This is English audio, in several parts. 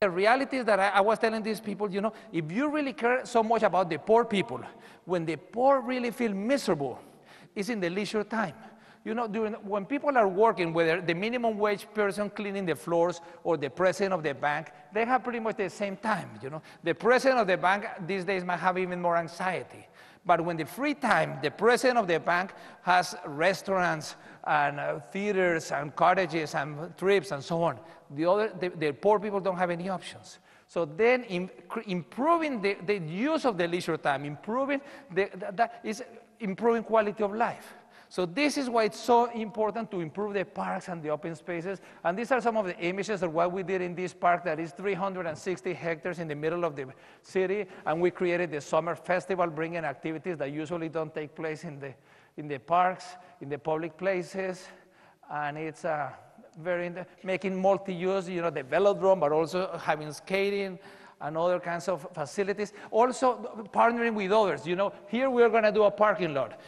The reality is that I was telling these people, you know, if you really care so much about the poor people, when the poor really feel miserable, it's in the leisure time. You know, when people are working, whether the minimum wage person cleaning the floors or the president of the bank, they have pretty much the same time, you know. The president of the bank these days might have even more anxiety. But when the free time, the president of the bank has restaurants and theaters and cottages and trips and so on. The poor people don't have any options. So then improving the use of the leisure time, improving improving quality of life. So this is why it's so important to improve the parks and the open spaces. And these are some of the images of what we did in this park that is 360 hectares in the middle of the city. And we created the summer festival, bringing activities that usually don't take place in the parks, in the public places. And it's making multi-use, you know, the velodrome, but also having skating and other kinds of facilities. Also partnering with others. You know, here we're going to do a parking lot.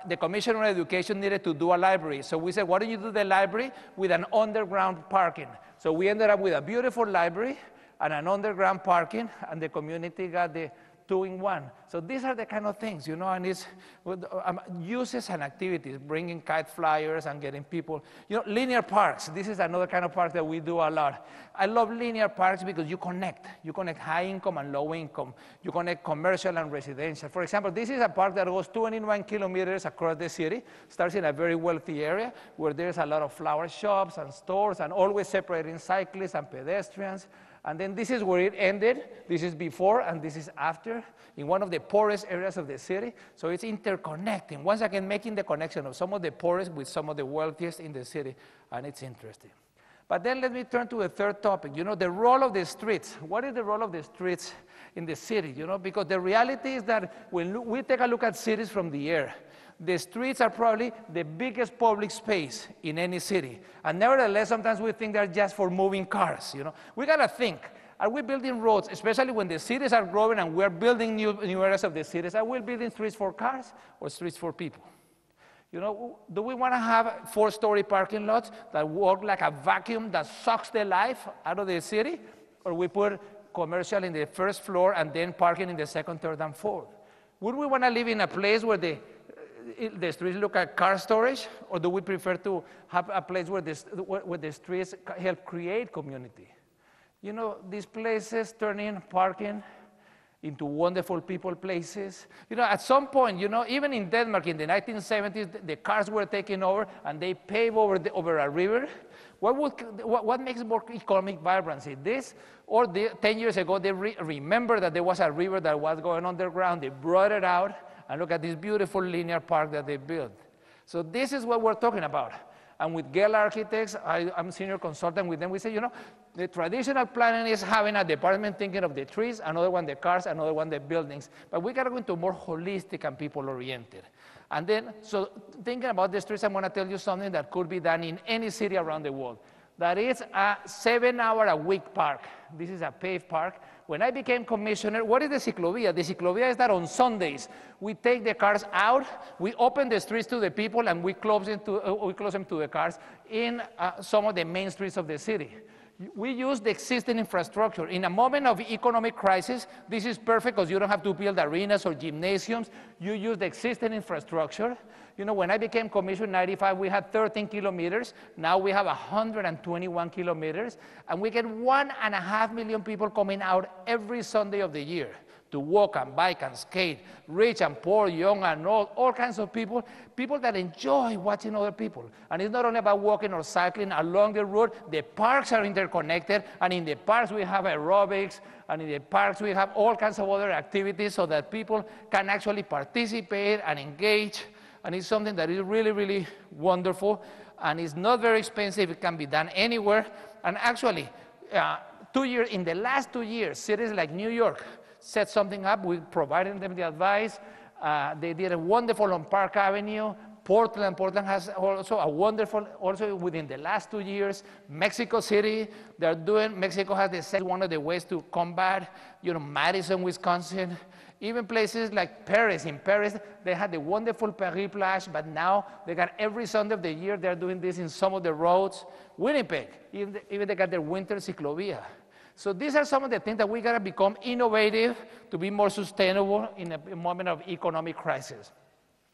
The Commissioner on Education needed to do a library. So we said, why don't you do the library with an underground parking? So we ended up with a beautiful library and an underground parking, and the community got the 2-in-1. So these are the kind of things, you know, and it's uses and activities, bringing kite flyers and getting people, you know, linear parks. This is another kind of park that we do a lot. I love linear parks because you connect high income and low income. You connect commercial and residential. For example, this is a park that goes 21 kilometers across the city, starts in a very wealthy area where there's a lot of flower shops and stores and always separating cyclists and pedestrians. And then this is where it ended. This is before and this is after in one of the poorest areas of the city. So it's interconnecting. Once again, making the connection of some of the poorest with some of the wealthiest in the city. And it's interesting. But then let me turn to a third topic. You know, the role of the streets. What is the role of the streets in the city? You know, because the reality is that when we take a look at cities from the air, the streets are probably the biggest public space in any city. And nevertheless, sometimes we think they're just for moving cars, you know. We gotta think, are we building roads, especially when the cities are growing and we're building new areas of the cities, are we building streets for cars or streets for people? You know, do we wanna have 4-story parking lots that work like a vacuum that sucks the life out of the city? Or we put commercial in the first floor and then parking in the second, third, and fourth? Would we wanna live in a place where the streets look at car storage, or do we prefer to have a place where the streets help create community? You know, these places turn in parking into wonderful people places. You know, at some point, you know, even in Denmark in the 1970s, the cars were taken over and they paved over a river. What makes more economic vibrancy? This, or 10 years ago, they remembered that there was a river that was going underground. They brought it out. And look at this beautiful linear park that they built. So this is what we're talking about. And with Gil Architects, I'm senior consultant with them. We say, you know, the traditional planning is having a department thinking of the trees, another one the cars, another one the buildings. But we got to go into more holistic and people-oriented. And then, so thinking about the streets, I'm going to tell you something that could be done in any city around the world. That is a 7-hour-a-week park. This is a paved park. When I became commissioner, what is the ciclovia? The ciclovia is that on Sundays, we take the cars out, we open the streets to the people, and we close them to the cars in some of the main streets of the city. We use the existing infrastructure. In a moment of economic crisis, this is perfect because you don't have to build arenas or gymnasiums. You use the existing infrastructure. You know, when I became commissioner in 95, we had 13 kilometers. Now we have 121 kilometers. And we get 1.5 million people coming out every Sunday of the year to walk and bike and skate, rich and poor, young and old, all kinds of people that enjoy watching other people. And it's not only about walking or cycling along the road. The parks are interconnected, and in the parks we have aerobics, and in the parks we have all kinds of other activities so that people can actually participate and engage. And it's something that is really, really wonderful, and it's not very expensive. It can be done anywhere. And actually, in the last 2 years, cities like New York set something up. We provided them the advice. They did a wonderful on Park Avenue. Portland has also a wonderful, also within the last 2 years. Mexico City, Mexico has one of the ways to combat, you know, Madison, Wisconsin. Even places like Paris. In Paris, they had the wonderful Paris Plage, but now they got every Sunday of the year, they're doing this in some of the roads. Winnipeg, even they got their winter ciclovia. So these are some of the things that we gotta become innovative to be more sustainable in a moment of economic crisis.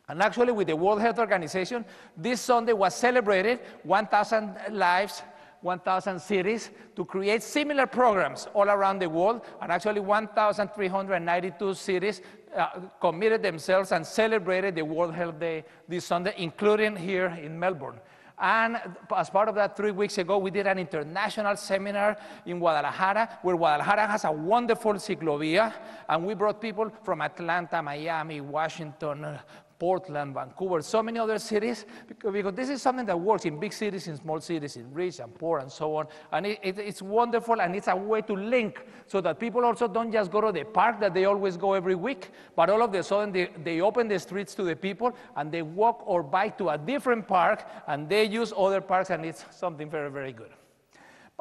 And actually, with the World Health Organization, this Sunday was celebrated 1,000 lives, 1,000 cities to create similar programs all around the world. And actually, 1,392 cities committed themselves and celebrated the World Health Day this Sunday, including here in Melbourne. And as part of that, 3 weeks ago, we did an international seminar in Guadalajara, where Guadalajara has a wonderful ciclovia, and we brought people from Atlanta, Miami, Washington, Portland, Vancouver, so many other cities, because this is something that works in big cities, in small cities, in rich and poor, and so on. And it's wonderful, and it's a way to link so that people also don't just go to the park that they always go every week, but all of a sudden they open the streets to the people, and they walk or bike to a different park, and they use other parks, and it's something very, very good.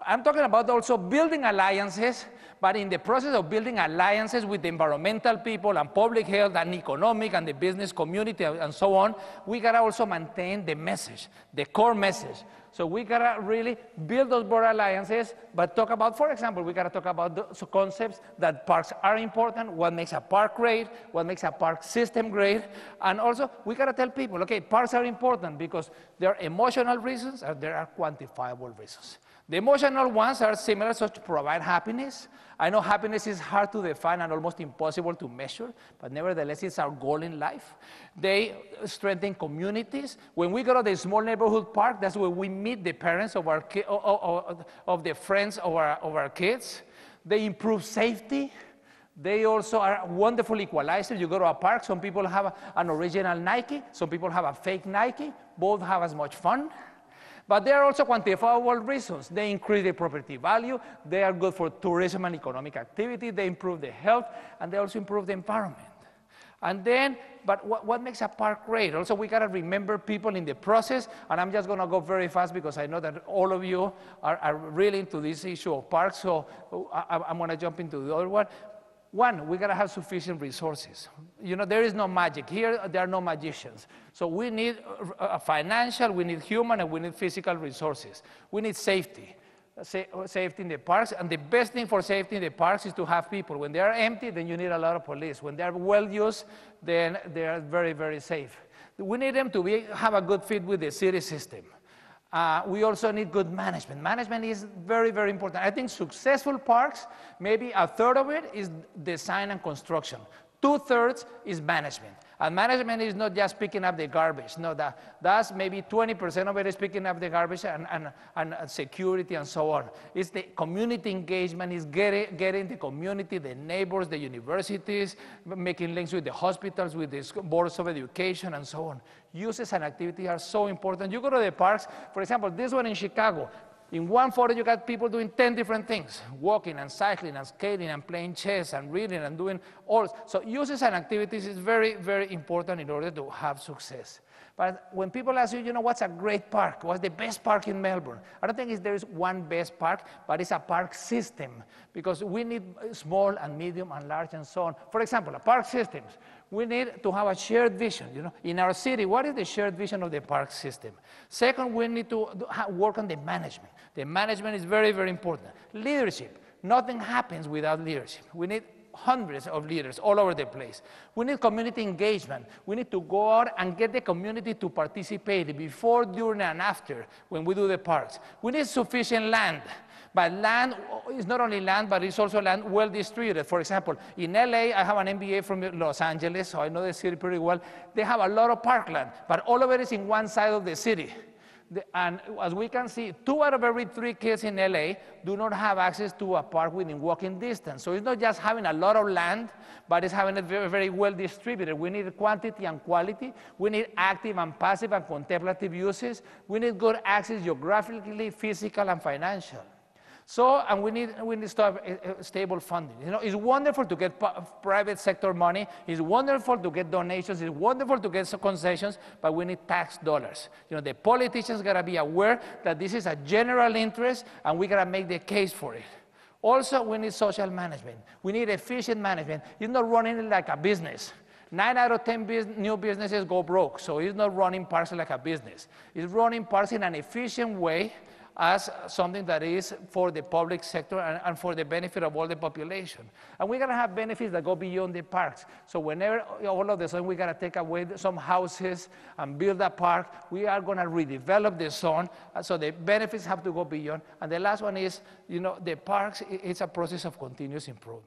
I'm talking about also building alliances, but in the process of building alliances with the environmental people and public health and economic and the business community and so on, we gotta also maintain the message, the core message. So we gotta really build those broad alliances, but talk about, for example, we gotta talk about the concepts that parks are important, what makes a park great, what makes a park system great, and also we gotta tell people, okay, parks are important because there are emotional reasons and there are quantifiable reasons. The emotional ones are similar, so to provide happiness. I know happiness is hard to define and almost impossible to measure, but nevertheless, it's our goal in life. They strengthen communities. When we go to the small neighborhood park, that's where we meet the parents of our of the friends of our kids. They improve safety. They also are wonderful equalizers. You go to a park, some people have an original Nike, some people have a fake Nike. Both have as much fun. But there are also quantifiable reasons. They increase the property value, they are good for tourism and economic activity, they improve the health, and they also improve the environment. And then, but what makes a park great? Also, we gotta remember people in the process, and I'm just gonna go very fast because I know that all of you are really into this issue of parks, so I'm gonna jump into the other one. One, we gotta have sufficient resources. You know, there is no magic. Here, there are no magicians. So we need financial, we need human, and we need physical resources. We need safety. Safety in the parks, and the best thing for safety in the parks is to have people. When they are empty, then you need a lot of police. When they are well used, then they are very, very safe. We need them to have a good fit with the city system. We also need good management. Management is very, very important. I think successful parks, maybe a third of it is design and construction. 2/3 is management. And management is not just picking up the garbage. No, that's maybe 20% of it is picking up the garbage and security and so on. It's the community engagement, is getting the community, the neighbors, the universities, making links with the hospitals, with the boards of education and so on. Uses and activity are so important. You go to the parks, for example, this one in Chicago, in one photo, you got people doing 10 different things, walking and cycling and skating and playing chess and reading and doing all. So uses and activities is very, very important in order to have success. But when people ask you, you know, what's a great park? What's the best park in Melbourne? I don't think there is one best park, but it's a park system, because we need small and medium and large and so on. For example, a park systems. We need to have a shared vision. You know, in our city, what is the shared vision of the park system? Second, we need to work on the management. The management is very, very important. Leadership. Nothing happens without leadership. We need hundreds of leaders all over the place. We need community engagement. We need to go out and get the community to participate before, during, and after when we do the parks. We need sufficient land. But land is not only land, but it's also land well distributed. For example, in LA, I have an MBA from Los Angeles, so I know the city pretty well. They have a lot of parkland, but all of it is in one side of the city. And as we can see, 2 out of every 3 kids in LA do not have access to a park within walking distance. So it's not just having a lot of land, but it's having it very, very well distributed. We need quantity and quality. We need active and passive and contemplative uses. We need good access geographically, physical, and financial. So, and we need to have stable funding. You know, it's wonderful to get private sector money. It's wonderful to get donations. It's wonderful to get concessions, but we need tax dollars. You know, the politicians gotta be aware that this is a general interest, and we gotta make the case for it. Also, we need social management. We need efficient management. It's not running it like a business. 9 out of 10 new businesses go broke, so it's not running parks like a business. It's running parks in an efficient way, as something that is for the public sector and for the benefit of all the population. And we're gonna have benefits that go beyond the parks. So whenever all of a sudden we gotta take away some houses and build a park, we are gonna redevelop the zone, so the benefits have to go beyond. And the last one is, the parks, it's a process of continuous improvement.